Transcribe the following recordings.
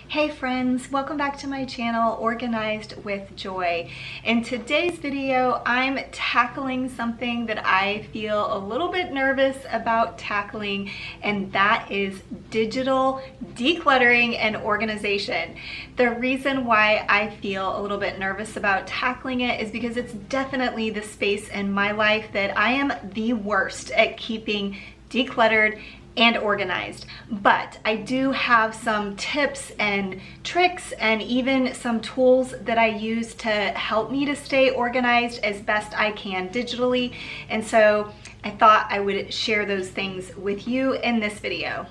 Hey friends, welcome back to my channel, Organized with Joy. In today's video, I'm tackling something that I feel a little bit nervous about tackling, and that is digital decluttering and organization. The reason why I feel a little bit nervous about tackling it is because it's definitely the space in my life that I am the worst at keeping decluttered and organized. But I do have some tips and tricks and even some tools that I use to help me to stay organized as best I can digitally. And so I thought I would share those things with you in this video.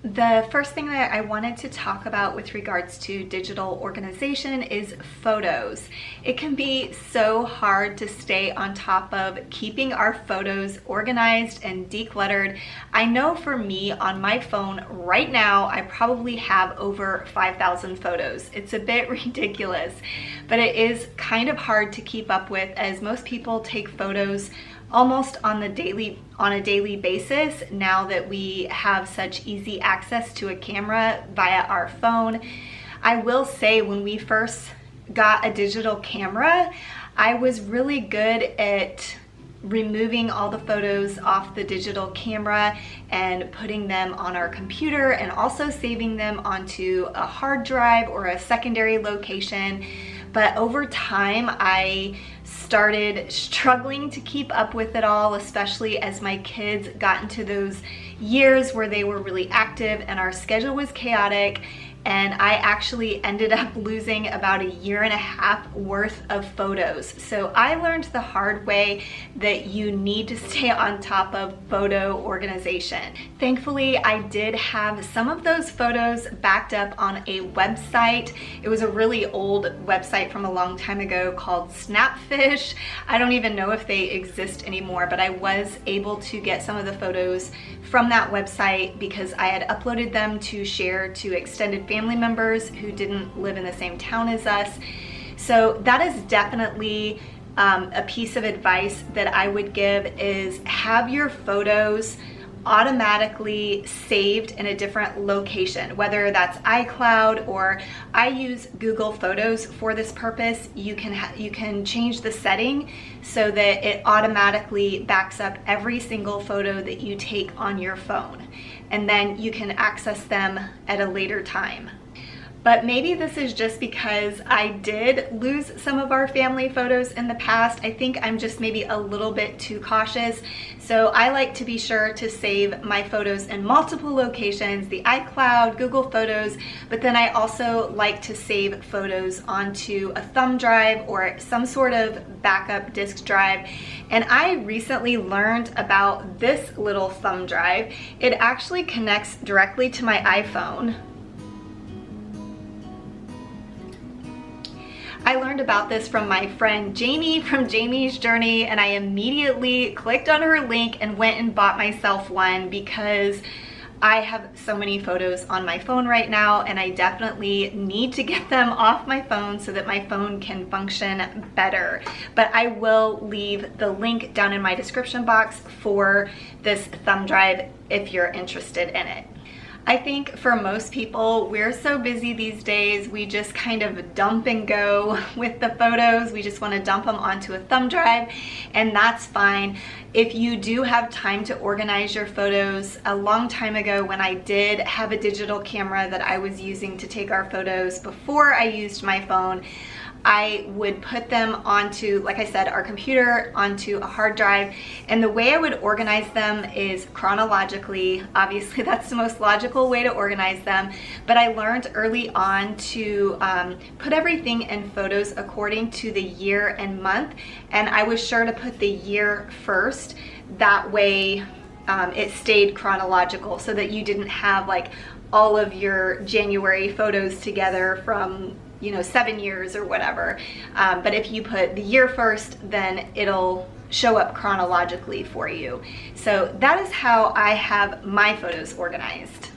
The first thing that I wanted to talk about with regards to digital organization is photos. It can be so hard to stay on top of keeping our photos organized and decluttered. I know for me on my phone right now, I probably have over 5,000 photos. It's a bit ridiculous, but it is kind of hard to keep up with as most people take photos almost on a daily basis now that we have such easy access to a camera via our phone. I will say when we first got a digital camera, I was really good at removing all the photos off the digital camera and putting them on our computer and also saving them onto a hard drive or a secondary location. But over time, I started struggling to keep up with it all, especially as my kids got into those years where they were really active and our schedule was chaotic. And I actually ended up losing about 1.5 years worth of photos. So I learned the hard way that you need to stay on top of photo organization. Thankfully, I did have some of those photos backed up on a website. It was a really old website from a long time ago called Snapfish. I don't even know if they exist anymore, but I was able to get some of the photos from that website because I had uploaded them to share to extended family members who didn't live in the same town as us. So that is definitely a piece of advice that I would give is have your photos automatically saved in a different location, whether that's iCloud or I use Google Photos for this purpose. You can change the setting so that it automatically backs up every single photo that you take on your phone, and then you can access them at a later time. But maybe this is just because I did lose some of our family photos in the past. I think I'm just maybe a little bit too cautious. So I like to be sure to save my photos in multiple locations, the iCloud, Google Photos, but then I also like to save photos onto a thumb drive or some sort of backup disk drive. And I recently learned about this little thumb drive. It actually connects directly to my iPhone. I learned about this from my friend Jamie from Jamie's Journey, and I immediately clicked on her link and went and bought myself one because I have so many photos on my phone right now and I definitely need to get them off my phone so that my phone can function better. But I will leave the link down in my description box for this thumb drive if you're interested in it. I think for most people, we're so busy these days, we just kind of dump and go with the photos. We just want to dump them onto a thumb drive, and that's fine. If you do have time to organize your photos, a long time ago when I did have a digital camera that I was using to take our photos before I used my phone, I would put them onto, like I said, our computer, onto a hard drive. And the way I would organize them is chronologically. Obviously, that's the most logical way to organize them. But I learned early on to put everything in photos according to the year and month. And I was sure to put the year first. That way it stayed chronological so that you didn't have like all of your January photos together from 7 years or whatever. But if you put the year first, then it'll show up chronologically for you. So that is how I have my photos organized.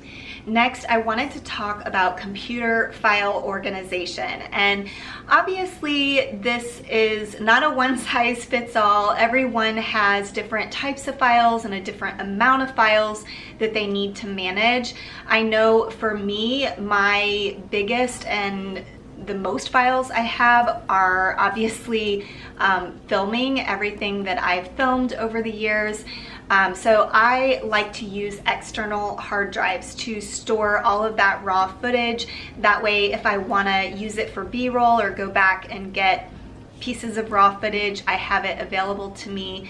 Next, I wanted to talk about computer file organization. And obviously, this is not a one-size-fits-all. Everyone has different types of files and a different amount of files that they need to manage. I know for me, my biggest and the most files I have are obviously filming everything that I've filmed over the years. So I like to use external hard drives to store all of that raw footage. That way, if I want to use it for B-roll or go back and get pieces of raw footage, I have it available to me.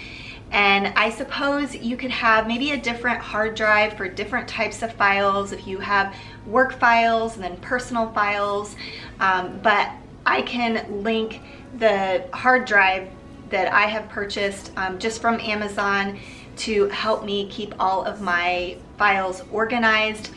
And I suppose you could have maybe a different hard drive for different types of files if you have work files and then personal files. But I can link the hard drive that I have purchased just from Amazon to help me keep all of my files organized.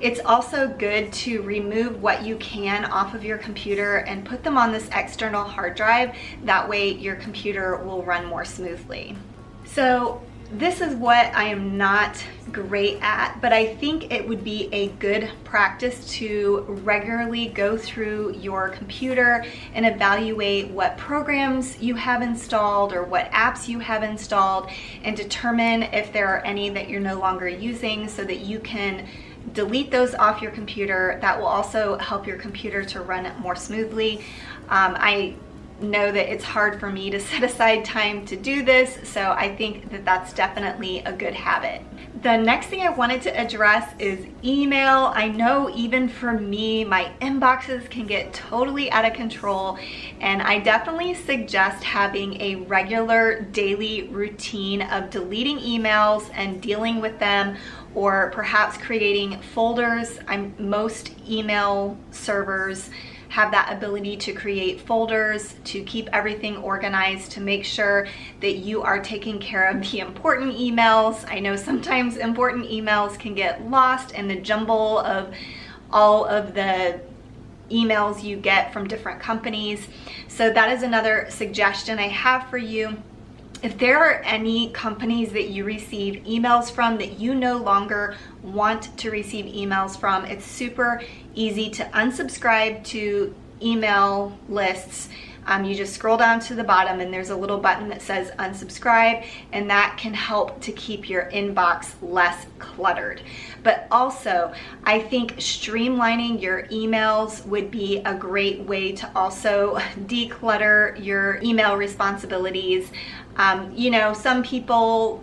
It's also good to remove what you can off of your computer and put them on this external hard drive. That way your computer will run more smoothly. So this is what I am not great at, but I think it would be a good practice to regularly go through your computer and evaluate what programs you have installed or what apps you have installed and determine if there are any that you're no longer using so that you can delete those off your computer. That will also help your computer to run more smoothly. I know that it's hard for me to set aside time to do this, so I think that that's definitely a good habit. The next thing I wanted to address is email. I know even for me, my inboxes can get totally out of control, and I definitely suggest having a regular daily routine of deleting emails and dealing with them, or perhaps creating folders. Most email servers have that ability to create folders to keep everything organized, to make sure that you are taking care of the important emails. I know sometimes important emails can get lost in the jumble of all of the emails you get from different companies. So that is another suggestion I have for you. If there are any companies that you receive emails from that you no longer want to receive emails from, it's super easy to unsubscribe to email lists. You just scroll down to the bottom and there's a little button that says unsubscribe, and that can help to keep your inbox less cluttered. But also, I think streamlining your emails would be a great way to also declutter your email responsibilities. You know, some people,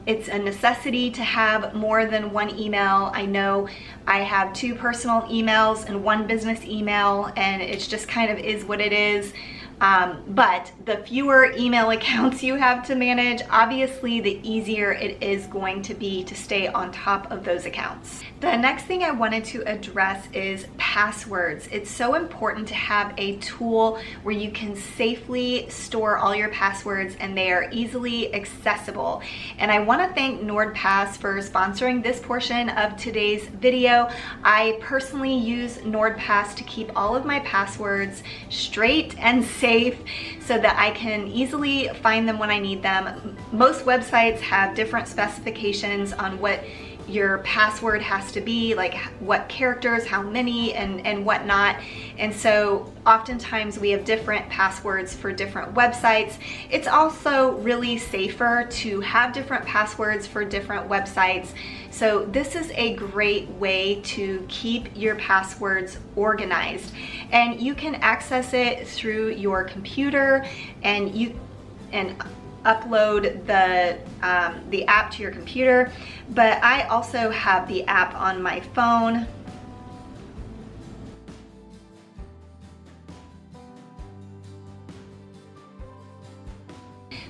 it's a necessity to have more than one email. I know I have 2 personal emails and 1 business email, and it's just kind of is what it is. But the fewer email accounts you have to manage, obviously the easier it is going to be to stay on top of those accounts. The next thing I wanted to address is passwords. It's so important to have a tool where you can safely store all your passwords and they are easily accessible. And I want to thank NordPass for sponsoring this portion of today's video. I personally use NordPass to keep all of my passwords straight and safe so that I can easily find them when I need them. Most websites have different specifications on what your password has to be, like what characters, how many, and whatnot. And so oftentimes we have different passwords for different websites. It's also really safer to have different passwords for different websites. So this is a great way to keep your passwords organized. And you can access it through your computer and upload the app to your computer, but I also have the app on my phone.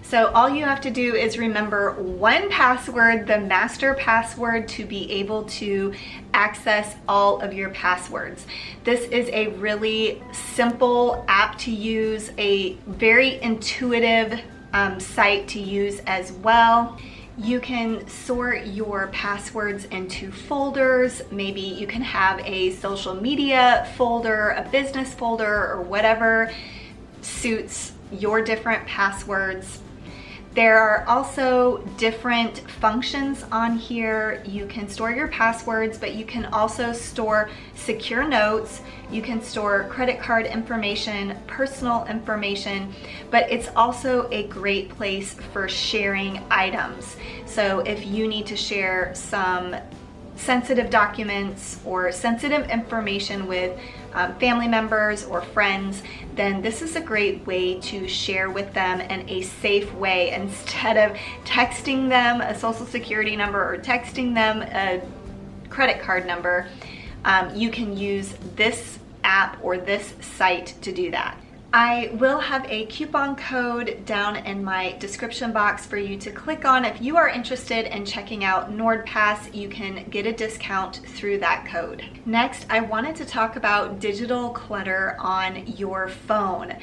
So all you have to do is remember one password, the master password, to be able to access all of your passwords. This is a really simple app to use, a very intuitive site to use as well. You can sort your passwords into folders. Maybe you can have a social media folder, a business folder, or whatever suits your different passwords. There are also different functions on here. You can store your passwords, but you can also store secure notes. You can store credit card information, personal information, but it's also a great place for sharing items. So if you need to share some sensitive documents or sensitive information with family members or friends, then this is a great way to share with them in a safe way. Instead of texting them a social security number or texting them a credit card number, you can use this app or this site to do that. I will have a coupon code down in my description box for you to click on. If you are interested in checking out NordPass, you can get a discount through that code. Next, I wanted to talk about digital clutter on your phone.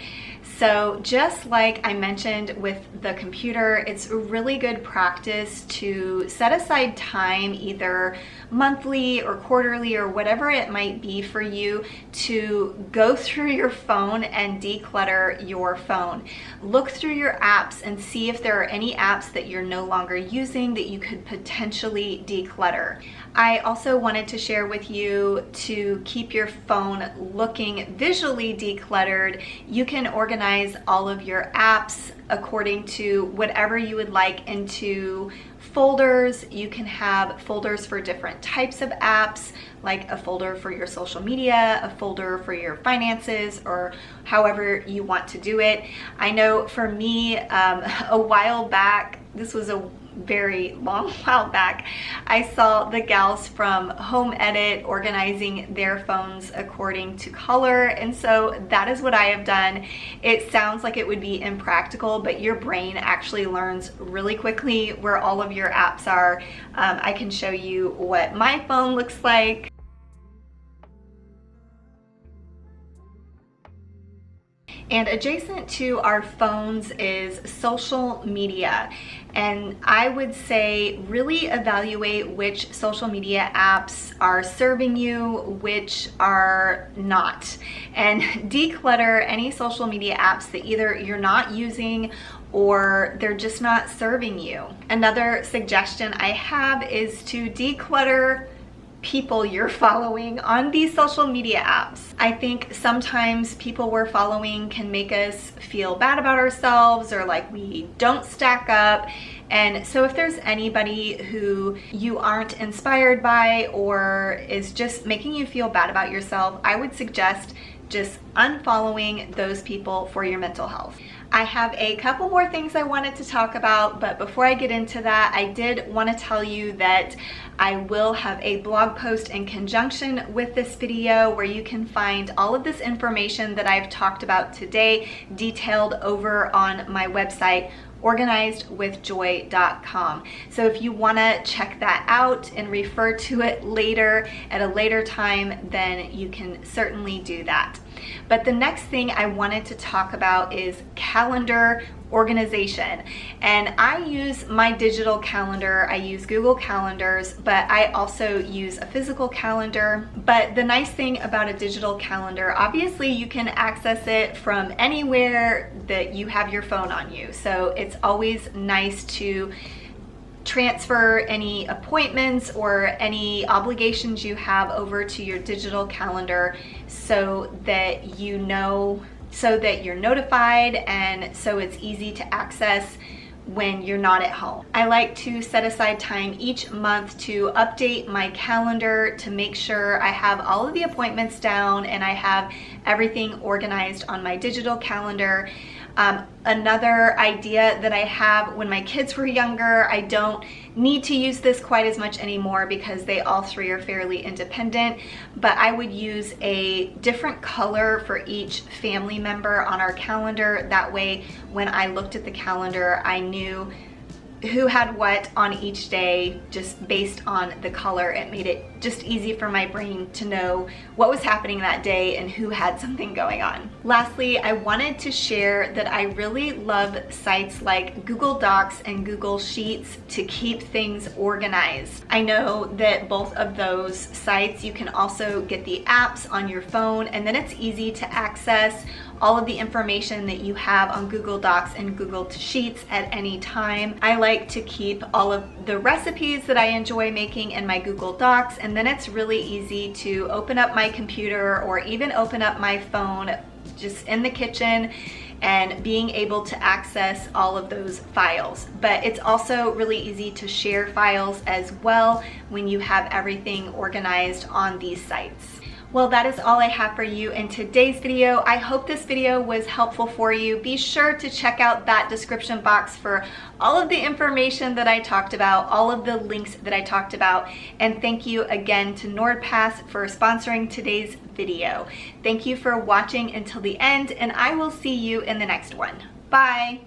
So just like I mentioned with the computer, it's a really good practice to set aside time, either monthly or quarterly or whatever it might be for you, to go through your phone and declutter your phone. Look through your apps and see if there are any apps that you're no longer using that you could potentially declutter. I also wanted to share with you, to keep your phone looking visually decluttered, you can organize all of your apps according to whatever you would like into folders. You can have folders for different types of apps, like a folder for your social media, a folder for your finances, or however you want to do it. I know for me, a while back, this was a very long while back, I saw the gals from Home Edit organizing their phones according to color, and so that is what I have done. It sounds like it would be impractical, but your brain actually learns really quickly where all of your apps are. I can show you what my phone looks like. And adjacent to our phones is social media. And I would say really evaluate which social media apps are serving you, which are not. And declutter any social media apps that either you're not using or they're just not serving you. Another suggestion I have is to declutter people you're following on these social media apps. I think sometimes people we're following can make us feel bad about ourselves, or like we don't stack up. And so if there's anybody who you aren't inspired by or is just making you feel bad about yourself, I would suggest just unfollowing those people for your mental health. I have a couple more things I wanted to talk about, but before I get into that, I did want to tell you that I will have a blog post in conjunction with this video where you can find all of this information that I've talked about today detailed over on my website, organizedwithjoy.com. So if you want to check that out and refer to it later at a later time, then you can certainly do that. But the next thing I wanted to talk about is calendar organization. And I use my digital calendar. I use Google Calendars, but I also use a physical calendar. But the nice thing about a digital calendar, obviously you can access it from anywhere that you have your phone on you. So it's always nice to transfer any appointments or any obligations you have over to your digital calendar so that you know, so that you're notified, and so it's easy to access when you're not at home. I like to set aside time each month to update my calendar to make sure I have all of the appointments down and I have everything organized on my digital calendar. Another idea that I have, when my kids were younger, I don't need to use this quite as much anymore because they all three are fairly independent, but I would use a different color for each family member on our calendar. That way, when I looked at the calendar, I knew who had what on each day just based on the color. It made it just easy for my brain to know what was happening that day and who had something going on. Lastly, I wanted to share that I really love sites like Google Docs and Google Sheets to keep things organized. I know that both of those sites, you can also get the apps on your phone, and then it's easy to access all of the information that you have on Google Docs and Google Sheets at any time. I like to keep all of the recipes that I enjoy making in my Google Docs, and then it's really easy to open up my computer or even open up my phone just in the kitchen and being able to access all of those files. But it's also really easy to share files as well when you have everything organized on these sites. Well, that is all I have for you in today's video. I hope this video was helpful for you. Be sure to check out that description box for all of the information that I talked about, all of the links that I talked about, and thank you again to NordPass for sponsoring today's video. Thank you for watching until the end, and I will see you in the next one. Bye.